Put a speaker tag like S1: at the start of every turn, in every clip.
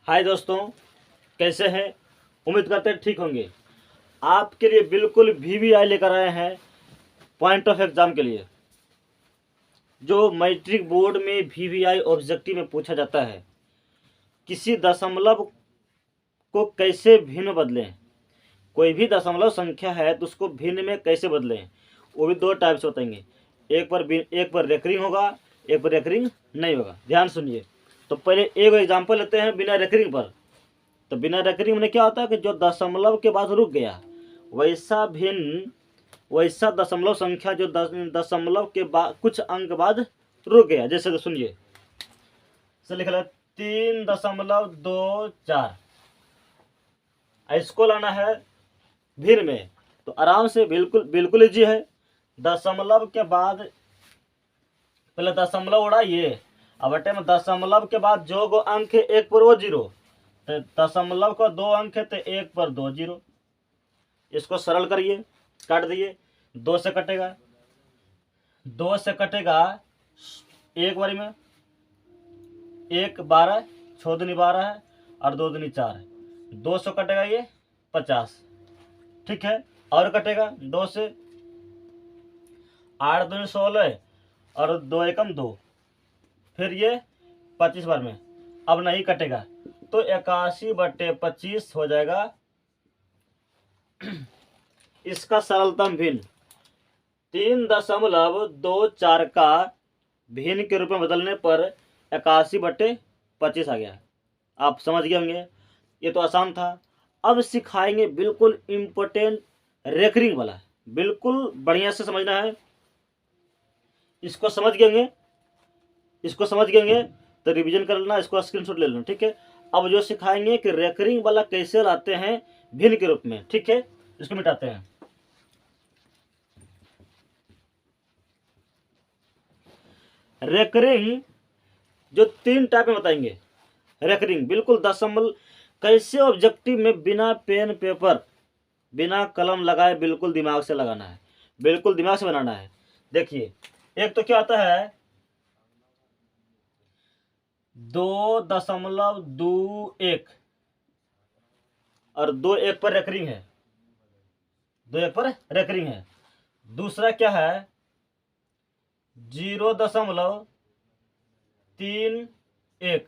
S1: हाय दोस्तों, कैसे हैं? उम्मीद करते हैं ठीक होंगे। आपके लिए बिल्कुल VVI लेकर आए हैं पॉइंट ऑफ एग्ज़ाम के लिए। जो मैट्रिक बोर्ड में VVI ऑब्जेक्टिव में पूछा जाता है, किसी दशमलव को कैसे भिन्न बदलें। कोई भी दशमलव संख्या है तो उसको भिन्न में कैसे बदलें, वो भी दो टाइप से बताएंगे। एक पर रेकरिंग होगा, एक पर रेकरिंग नहीं होगा। ध्यान सुनिए। तो पहले एक एग्जाम्पल लेते हैं बिना रेकरिंग पर। तो बिना रेकरिंग में क्या होता है कि जो दशमलव के बाद रुक गया वैसा दशमलव संख्या जो दशमलव के बाद कुछ अंक बाद रुक गया। जैसे तो सुनिए, लिख लो 3.24। इसको लाना है भिन्न में, तो आराम से बिल्कुल इजी है। दशमलव के बाद पहले दशमलव उड़ाइए, अब बटे में दशमलव के बाद जो गो अंक है एक पर वो जीरो, तो दशमलव का 2 अंक है तो एक पर 2 जीरो। इसको सरल करिए, काट दिए। 2 से कटेगा, 2 से कटेगा एक बारी में 1 12, 6 दूनी 12 है और 2 दूनी 4 है। 2 से कटेगा ये 50, ठीक है। और कटेगा 2 से 8 दूनी 16 और 2 एकम 2, फिर ये 25 बार में अब नहीं कटेगा, तो 81/25 हो जाएगा। इसका सरलतम भिन्न 3.24 का भिन्न के रूप में बदलने पर 81/25 आ गया। आप समझ गए होंगे, ये तो आसान था। अब सिखाएंगे बिल्कुल इम्पोर्टेंट रेकरिंग वाला, बिल्कुल बढ़िया से समझना है। इसको समझ गए तो रिवीजन कर लेना, इसको स्क्रीनशॉट ले लेना, ठीक है। अब जो सिखाएंगे कि रेकरिंग वाला कैसे लाते हैं भिन्न के रूप में, ठीक है। इसको मिटाते हैं। रेकरिंग जो 3 टाइप में बताएंगे। रेकरिंग बिल्कुल दशमलव कैसे ऑब्जेक्टिव में बिना पेन पेपर बिना कलम लगाए बिल्कुल दिमाग से लगाना है, बिल्कुल दिमाग से बनाना है। देखिए, एक तो क्या आता है 2.21 और 2 1 पर रेकरिंग है, 2 1 पर रेकरिंग है। दूसरा क्या है 0.31,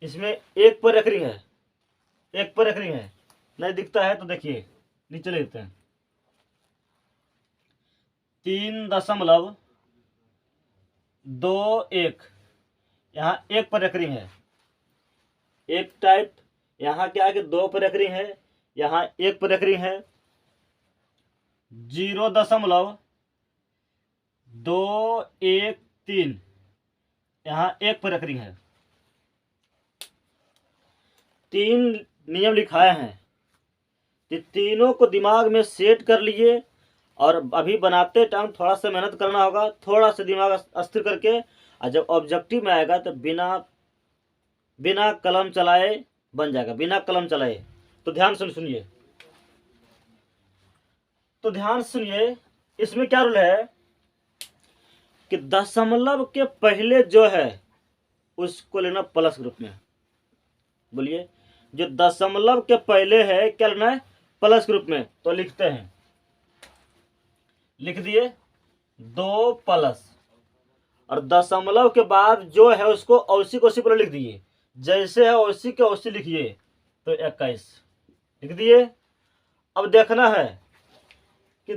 S1: इसमें 1 पर रेकरिंग है, 1 पर रेकरिंग है। नहीं दिखता है तो देखिए नीचे लिखते हैं 3.21, यहाँ 1 पर रेकरिंग है। एक टाइप यहाँ क्या है कि 2 पर रेकरिंग है, यहाँ 1 पर रेकरिंग है। 0.213, यहाँ 1 पर रेकरिंग है। 3 नियम लिखाए हैं कि तीनों को दिमाग में सेट कर लिए, और अभी बनाते टाइम थोड़ा सा मेहनत करना होगा, थोड़ा सा दिमाग अस्थिर करके। और जब ऑब्जेक्टिव में आएगा तो बिना कलम चलाए बन जाएगा, बिना कलम चलाए। तो ध्यान सुनिए, इसमें क्या रूल है कि दशमलव के पहले जो है उसको लेना प्लस ग्रुप में। बोलिए, जो दशमलव के पहले है क्या लेना है? प्लस ग्रुप में। तो लिखते हैं, लिख दिए 2 प्लस, और दशमलव के बाद जो है उसको औसी को औसी पर लिख दिए, जैसे है औसी के औसी लिखिए, तो 21 लिख दिए। अब देखना है कि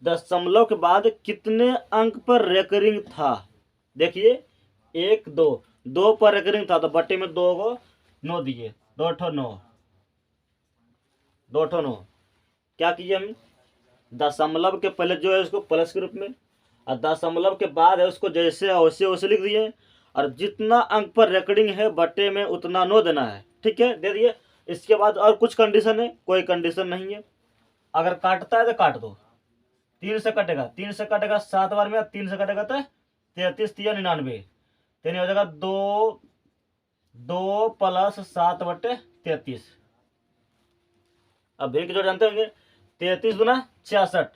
S1: दशमलव के बाद कितने अंक पर रेकरिंग था। देखिए 1 2 पर रेकरिंग था, तो बट्टे में 2 को 9 दिए, 2 ठो 9। क्या कीजिए हम, दशमलव के पहले जो है उसको प्लस के रूप में, और दशमलव के बाद है उसको जैसे वैसे वैसे लिख दिए, और जितना अंक पर रेकरिंग है बट्टे में उतना 9 देना है, ठीक है, दे दिए। इसके बाद और कुछ कंडीशन है? कोई कंडीशन नहीं है। अगर काटता है तो काट दो। 3 से कटेगा 7 बार में, 3 से कटेगा तो 33 3 99, यानी हो जाएगा 2 प्लस 7/33। अब भिन्न की जोड़ जानते होंगे, 33 दूना 66,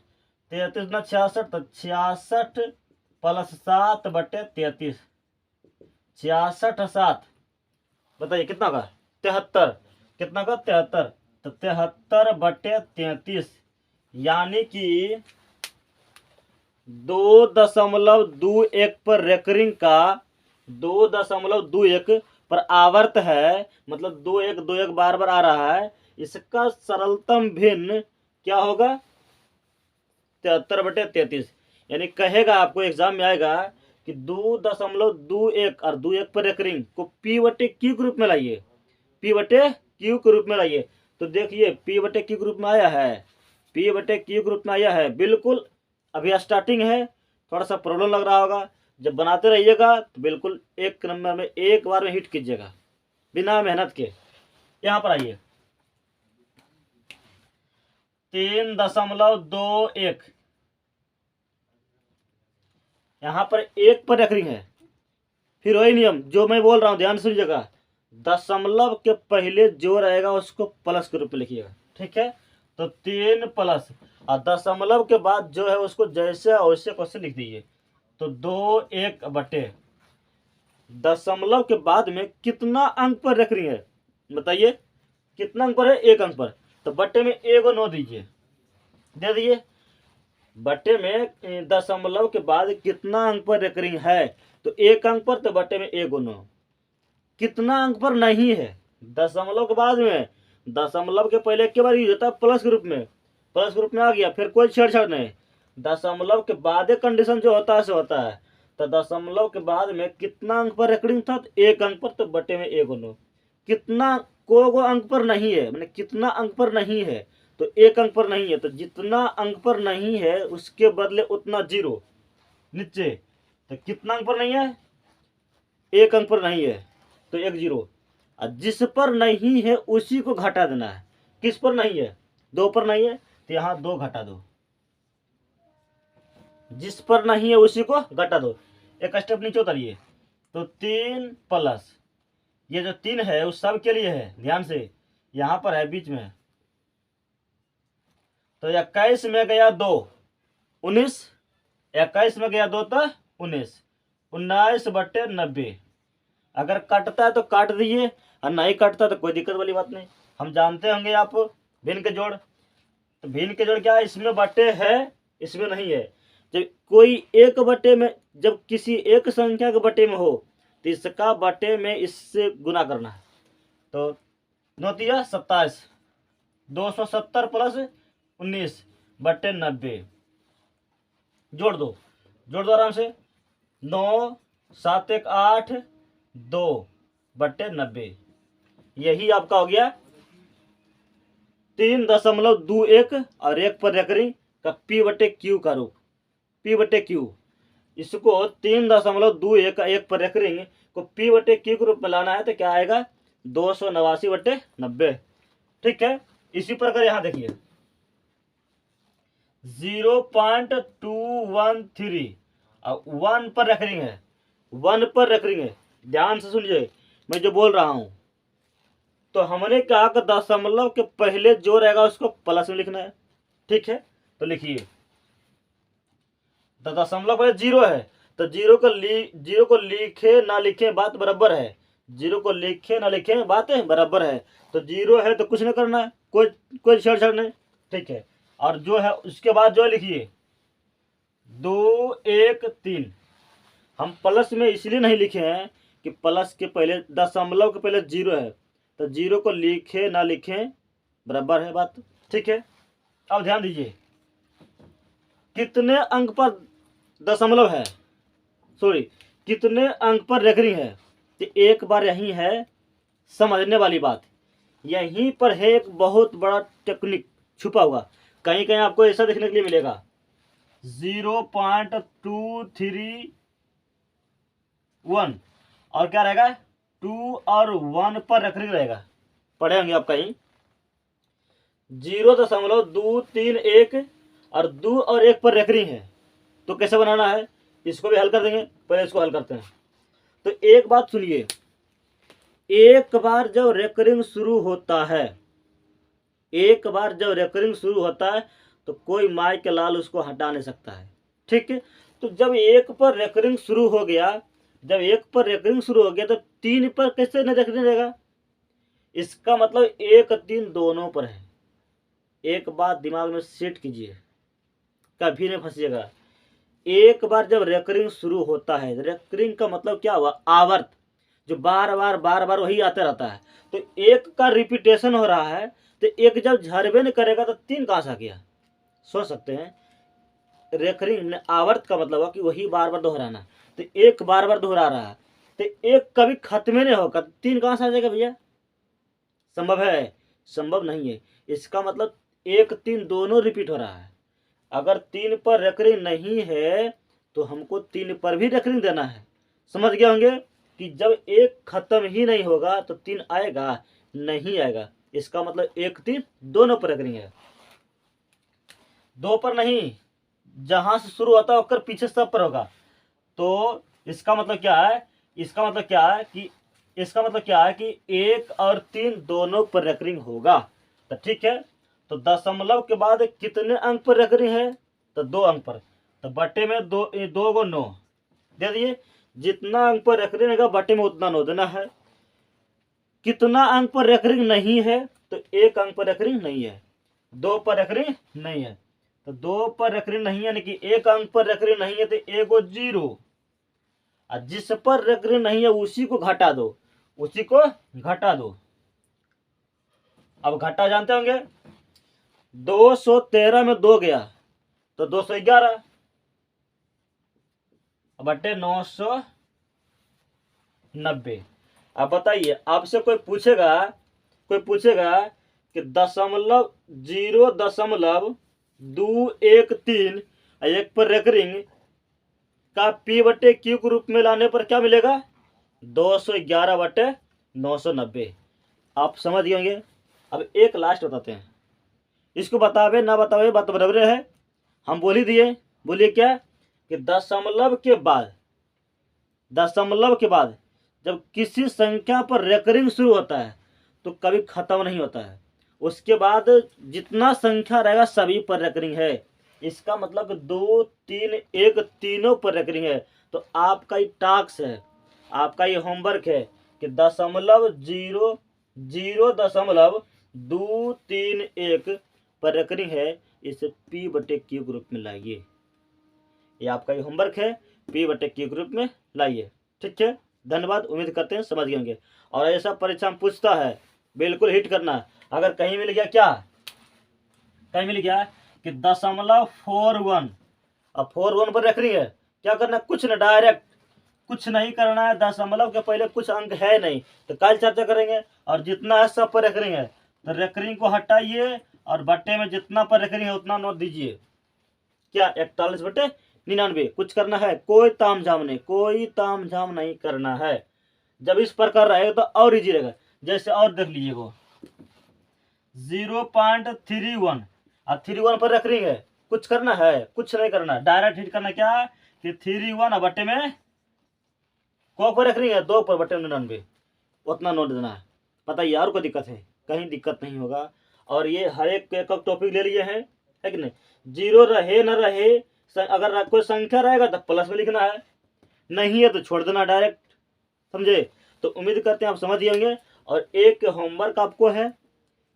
S1: 33 दूना 66, तो 66 प्लस 7/33, 66 7, बताइए कितना होगा? 73, कितना का 73, तो 73/33 यानी कि 2.21 पर रेकरिंग का 2.21 पर आवर्त है, मतलब 2 1 बार बार आ रहा है, इसका सरलतम भिन्न क्या होगा 73/33। यानी कहेगा आपको एग्जाम में आएगा कि 2.21 और 2 1 पर रेकरिंग को P/Q के रूप में लाइए, P/Q के रूप में लाइए। तो देखिए P/Q के रूप में आया है, P/Q के रूप में आया है, बिल्कुल अभी स्टार्टिंग है, थोड़ा सा प्रॉब्लम लग रहा होगा। जब बनाते रहिएगा तो बिल्कुल एक नंबर में एक बार में हिट कीजिएगा बिना मेहनत के। यहाँ पर आइए 3.21, यहाँ पर 1 पर रेकरिंग है। फिर वही नियम जो मैं बोल रहा हूँ, ध्यान सुनिएगा, दशमलव के पहले जो रहेगा उसको प्लस के रूप में लिखिएगा, ठीक है। तो 3 प्लस और दशमलव के बाद जो है उसको जैसे वैसे क्वेश्चन लिख दीजिए। तो 2 1 बटे दशमलव के बाद में कितना अंक पर रेकरिंग है बताइए, कितना अंक पर है, 1 अंक पर, तो बटे में 1 9 दीजिए, दे दिए। बटे में दशमलव के बाद कितना अंक पर रेकरिंग है, तो 1 अंक पर, तो बटे में 1 9। कितना अंक पर नहीं है, दशमलव के बाद में, दशमलव के पहले एक बार यूज होता है प्लस के रूप में, प्लस के रूप में आ गया, फिर कोई छेड़छाड़ नहीं। दशमलव के बाद कंडीशन जो होता है सो होता है। तो दशमलव के बाद में कितना अंक पर रेकरिंग था, तो 1 अंक पर, तो बटे में 1 9। कितना को अंक पर नहीं है, मैंने कितना अंक पर नहीं है, तो 1 अंक पर नहीं है, तो जितना अंक पर नहीं है उसके बदले उतना जीरो नीचे। तो कितना अंक पर नहीं है, 1 अंक पर नहीं है, तो 1 0। और जिस पर नहीं है उसी को घटा देना है। किस पर नहीं है, 2 पर नहीं है, तो यहाँ 2 घटा दो, जिस पर नहीं है उसी को घटा दो। एक स्टेप नीचे उतरिए, तो 3 प्लस ये जो 3 है उस सब के लिए है, ध्यान से यहाँ पर है बीच में, तो 21 में गया 2 19, 21 में गया 2 तो 19, 19/90। अगर कटता है तो काट दीजिए और नहीं कटता तो कोई दिक्कत वाली बात नहीं। हम जानते होंगे आप भिन्न के जोड़, तो भिन्न के जोड़ क्या है, इसमें बटे है इसमें नहीं है। जब कोई एक बटे में, जब किसी एक संख्या के बटे में हो तो इसका बटे में इससे गुना करना है। तो 9 तिया 27, 270 प्लस 19/90, जोड़ दो आराम से, 9 7 1 8 2/90, यही आपका हो गया 3.21 और 1 पर रेकरिंग का P/Q का रूप, P/Q। इसको 3.21 का 1 पर रेकरिंग को P/Q के रूप में लाना है, तो क्या आएगा 289/90, ठीक है। इसी प्रकार यहाँ देखिए 0.213 और 1 पर रेकरिंग है, 1 पर रेकरिंग है, ध्यान से सुनिए मैं जो बोल रहा हूं। तो हमने कहा कि दशमलव के पहले जो रहेगा उसको प्लस में लिखना है, ठीक है। तो लिखिए, तो दशमलव पहले 0 है, तो जीरो को लिखे ना लिखे बात बराबर है, 0 को लिखे ना लिखे बात बराबर है। तो 0 है तो कुछ नहीं करना है, कोई छेड़छाड़ नहीं, ठीक है। और जो है उसके बाद जो है लिखिए 2 1 3। हम प्लस में इसलिए नहीं लिखे हैं कि प्लस के पहले, दशमलव के पहले 0 है, तो 0 को लिखे ना लिखे बराबर है बात, ठीक है। अब ध्यान दीजिए कितने अंक पर दशमलव है, सॉरी कितने अंक पर रेकरिंग है। तो एक बार यही है समझने वाली बात, यहीं पर है एक बहुत बड़ा टेक्निक छुपा हुआ। कहीं कहीं आपको ऐसा देखने के लिए मिलेगा 0.231 और क्या रहेगा 2 और 1 पर रेकरिंग रहेगा, पढ़े होंगे आप कहीं 0.231 और 2 और 1 पर रेकरिंग है। तो कैसे बनाना है, इसको भी हल कर देंगे, पहले इसको हल करते हैं। तो एक बात सुनिए, एक बार जब रेकरिंग शुरू होता है, एक बार जब रेकरिंग शुरू होता है तो कोई माई के लाल उसको हटा नहीं सकता है, ठीक है। तो जब 1 पर रेकरिंग शुरू हो गया, जब 1 पर रेकरिंग शुरू हो गया तो 3 पर कैसे नहीं रेकरिंग रहेगा, इसका मतलब 1 3 दोनों पर है। एक बात दिमाग में सेट कीजिए, कभी नहीं फंसिएगा। एक बार जब रेकरिंग शुरू होता है, रेकरिंग का मतलब क्या हुआ, आवर्त, जो बार बार वही आता रहता है। तो एक का रिपीटेशन हो रहा है, तो एक जब झरबे नहीं करेगा तो 3 कहां से आ गया। सोच सकते हैं, रेकरिंग आवर्त का मतलब है कि वही बार बार दोहराना। तो एक बार बार दोहरा रहा है, तो एक कभी खत्म ही नहीं होगा, 3 कहां से आ जाएगा भैया। संभव है? संभव नहीं है। इसका मतलब 1 3 दोनों रिपीट हो रहा है। अगर 3 पर रेकरिंग नहीं है तो हमको 3 पर भी रेकरिंग देना है। समझ गए होंगे कि जब एक खत्म ही नहीं होगा तो 3 आएगा नहीं आएगा। इसका मतलब 1 3 दोनों पर रेकरिंग है, 2 पर नहीं। जहां से शुरू होता है होकर पीछे सब पर होगा। तो इसका मतलब क्या है, इसका मतलब क्या है कि 1 और 3 दोनों पर रेकरिंग होगा। तो ठीक है, तो दशमलव के बाद कितने अंक पर रेकरिंग है, तो 2 अंक पर। तो बटे में 2 को 9 दे दिए। जितना अंक पर रेकरिंग रहेगा बटे में उतना 9 देना है। कितना अंक पर रेकरिंग नहीं है, तो 1 अंक पर रेकरिंग नहीं है, 2 पर रेकरिंग नहीं है। तो 2 पर रेकरिंग नहीं है यानी कि 1 अंक पर रेकरिंग नहीं है, तो 1 0। और जिस पर रेकरिंग नहीं है उसी को घटा दो, उसी को घटा दो। अब घटा जानते होंगे, 213 में 2 गया तो 211 बटे 990। अब बताइए, आपसे कोई पूछेगा कि 0.213 एक पर रेकरिंग का P बटे Q के रूप में लाने पर क्या मिलेगा, 211 बटे 990। आप समझ गए होंगे। अब एक लास्ट बताते हैं, इसको बतावे ना बतावे बात बराबर है। हम बोल ही दिए, बोलिए क्या, कि दशमलव के बाद जब किसी संख्या पर रेकरिंग शुरू होता है तो कभी खत्म नहीं होता है। उसके बाद जितना संख्या रहेगा सभी पर रेकरिंग है। इसका मतलब 2 3 1 तीनों पर रेकरिंग है। तो आपका ये टास्क है, आपका ये होमवर्क है कि 0.00231 पर रेकरिंग है, इसे P बटे Q ग्रुप में लाइए। ये आपका ये होमवर्क है, P बटे Q ग्रुप में लाइए। ठीक है, धन्यवाद। उम्मीद करते हैं समझ गए। और ऐसा परीक्षा में पूछता है, बिल्कुल हिट करना। अगर कहीं मिल गया क्या, कहीं मिल गया कि 0.41 अब 41 पर रेकरिंग है, क्या करना, कुछ ना, डायरेक्ट कुछ नहीं करना है। दशमलव के पहले कुछ अंक है नहीं, तो कल चर्चा करेंगे। और जितना है सब पर रेकरिंग है, तो रेकरिंग को हटाइए और बट्टे में जितना पर रेकरिंग है उतना नोट दीजिए। क्या 41 बटे 99 कुछ करना है, कोई तामझाम नहीं करना है। जब इस प्रकार रहेगा तो और इजी रहेगा। जैसे और देख लीजिए, वो 0.31 और 31 पर रेकरिंग है, कुछ करना है, कुछ नहीं करना, डायरेक्ट हिट करना। क्या कि 31 और बटे में को पर रेकरिंग है, 2 पर बटे 99, उतना नोट देना है। बताइए और कोई दिक्कत है, कहीं दिक्कत नहीं होगा। और ये हर एक टॉपिक ले लिए हैं, है कि नहीं। जीरो रहे न रहे, अगर कोई संख्या रहेगा तो प्लस में लिखना है, नहीं है तो छोड़ देना डायरेक्ट। समझे। तो उम्मीद करते हैं आप समझ गए होंगे। और एक होमवर्क आपको है,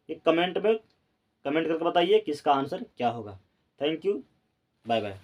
S1: एक कमेंट करके बताइए कि इसका आंसर क्या होगा। Thank you, bye bye.